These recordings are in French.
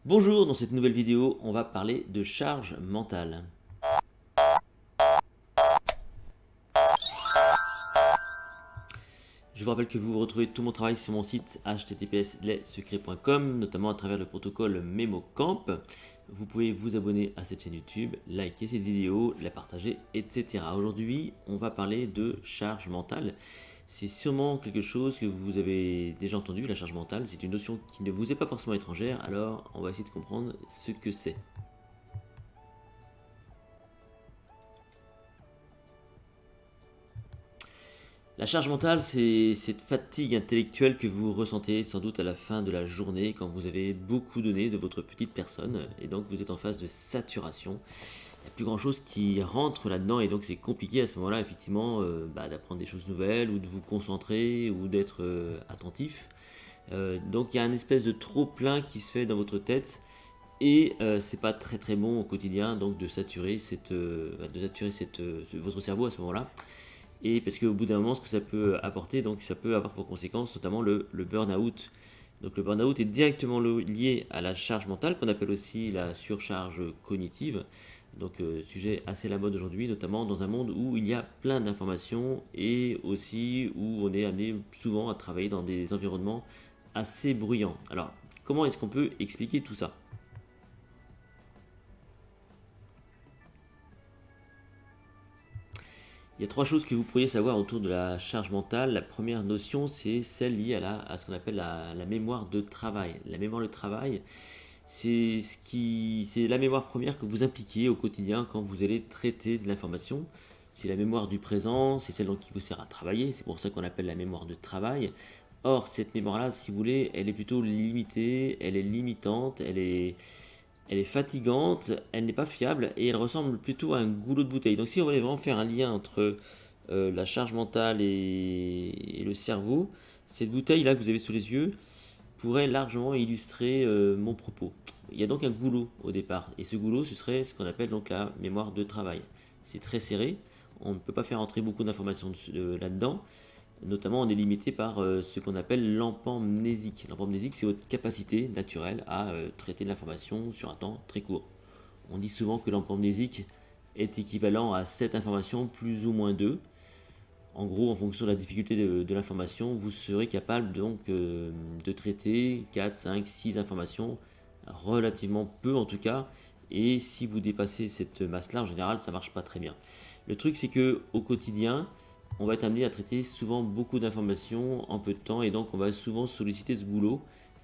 Bonjour, dans cette nouvelle vidéo, on va parler de charge mentale. Je vous rappelle que vous retrouvez tout mon travail sur mon site https://lessecrets.com, notamment à travers le protocole MemoCamp. Vous pouvez vous abonner à cette chaîne YouTube, liker cette vidéo, la partager, etc. Aujourd'hui, on va parler de charge mentale. C'est sûrement quelque chose que vous avez déjà entendu, la charge mentale. C'est une notion qui ne vous est pas forcément étrangère, alors on va essayer de comprendre ce que c'est. La charge mentale, c'est cette fatigue intellectuelle que vous ressentez sans doute à la fin de la journée quand vous avez beaucoup donné de votre petite personne et donc vous êtes en phase de saturation. Il n'y a plus grand chose qui rentre là-dedans et donc c'est compliqué à ce moment-là effectivement d'apprendre des choses nouvelles ou de vous concentrer ou d'être attentif. Donc il y a une espèce de trop plein qui se fait dans votre tête et c'est pas très très bon au quotidien donc de saturer votre cerveau à ce moment-là. Et parce qu'au bout d'un moment, ce que ça peut apporter, donc ça peut avoir pour conséquence notamment le burn-out. Donc le burn-out est directement lié à la charge mentale, qu'on appelle aussi la surcharge cognitive. Donc sujet assez à la mode aujourd'hui, notamment dans un monde où il y a plein d'informations et aussi où on est amené souvent à travailler dans des environnements assez bruyants. Alors, comment est-ce qu'on peut expliquer tout ça? Il y a trois choses que vous pourriez savoir autour de la charge mentale. La première notion, c'est celle liée à ce qu'on appelle la mémoire de travail. La mémoire de travail, c'est la mémoire première que vous impliquez au quotidien quand vous allez traiter de l'information. C'est la mémoire du présent, c'est celle qui vous sert à travailler, c'est pour ça qu'on appelle la mémoire de travail. Or, cette mémoire-là, si vous voulez, elle est plutôt limitée, elle est limitante, elle est fatigante, elle n'est pas fiable et elle ressemble plutôt à un goulot de bouteille. Donc si on voulait vraiment faire un lien entre la charge mentale et le cerveau, cette bouteille-là que vous avez sous les yeux pourrait largement illustrer mon propos. Il y a donc un goulot au départ et ce goulot ce serait ce qu'on appelle donc la mémoire de travail. C'est très serré, on ne peut pas faire entrer beaucoup d'informations là-dedans. Notamment, on est limité par ce qu'on appelle l'empamnésique. L'empamnésique, c'est votre capacité naturelle à traiter de l'information sur un temps très court. On dit souvent que l'empamnésique est équivalent à 7 informations plus ou moins 2. En gros, en fonction de la difficulté de l'information, vous serez capable donc de traiter 4, 5, 6 informations, relativement peu en tout cas. Et si vous dépassez cette masse-là, en général, ça ne marche pas très bien. Le truc, c'est que au quotidien, on va être amené à traiter souvent beaucoup d'informations en peu de temps et donc on va souvent solliciter ce boulot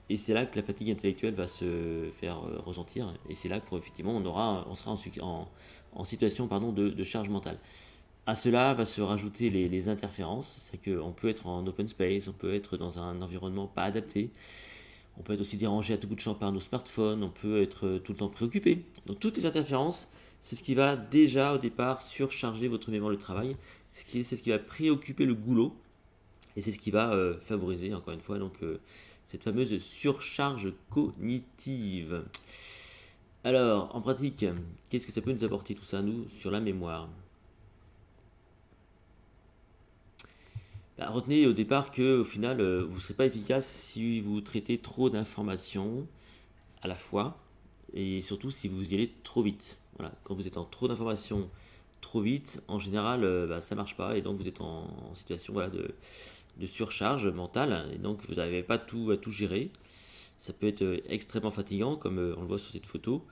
et c'est là que la fatigue intellectuelle va se faire ressentir et c'est là qu'effectivement on sera en situation de charge mentale. À cela va se rajouter les interférences, c'est qu'on peut être en open space, on peut être dans un environnement pas adapté, on peut être aussi dérangé à tout bout de champ par nos smartphones, on peut être tout le temps préoccupé. Donc toutes les interférences, c'est ce qui va déjà au départ surcharger votre mémoire de travail, c'est ce qui va préoccuper le goulot et c'est ce qui va favoriser encore une fois cette fameuse surcharge cognitive. Alors en pratique, qu'est-ce que ça peut nous apporter tout ça nous sur la mémoire? Retenez au départ que au final vous ne serez pas efficace si vous traitez trop d'informations à la fois et surtout si vous y allez trop vite. Voilà, quand vous êtes en trop d'informations trop vite, en général ça marche pas et donc vous êtes en situation de surcharge mentale et donc vous n'arrivez pas tout à tout gérer. Ça peut être extrêmement fatigant comme on le voit sur cette photo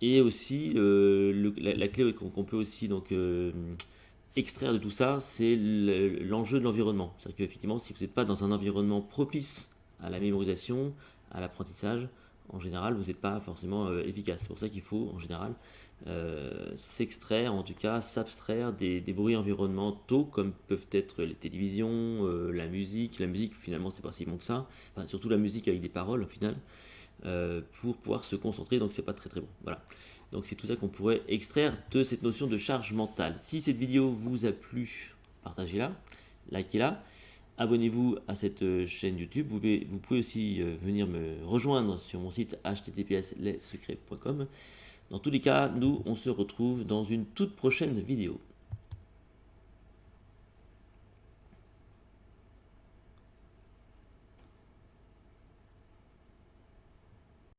et aussi la clé qu'on peut aussi extraire de tout ça, c'est l'enjeu de l'environnement. C'est-à-dire qu'effectivement, si vous n'êtes pas dans un environnement propice à la mémorisation, à l'apprentissage, en général, vous n'êtes pas forcément efficace. C'est pour ça qu'il faut, en général, s'extraire, en tout cas s'abstraire des bruits environnementaux comme peuvent être les télévisions, la musique. La musique, finalement, c'est pas si bon que ça. Enfin, surtout la musique avec des paroles, au final, pour pouvoir se concentrer, donc c'est pas très très bon. Voilà. Donc c'est tout ça qu'on pourrait extraire de cette notion de charge mentale. Si cette vidéo vous a plu, partagez-la, likez-la. Abonnez-vous à cette chaîne YouTube. Vous pouvez aussi venir me rejoindre sur mon site https://lessecrets.com. Dans tous les cas, nous, on se retrouve dans une toute prochaine vidéo.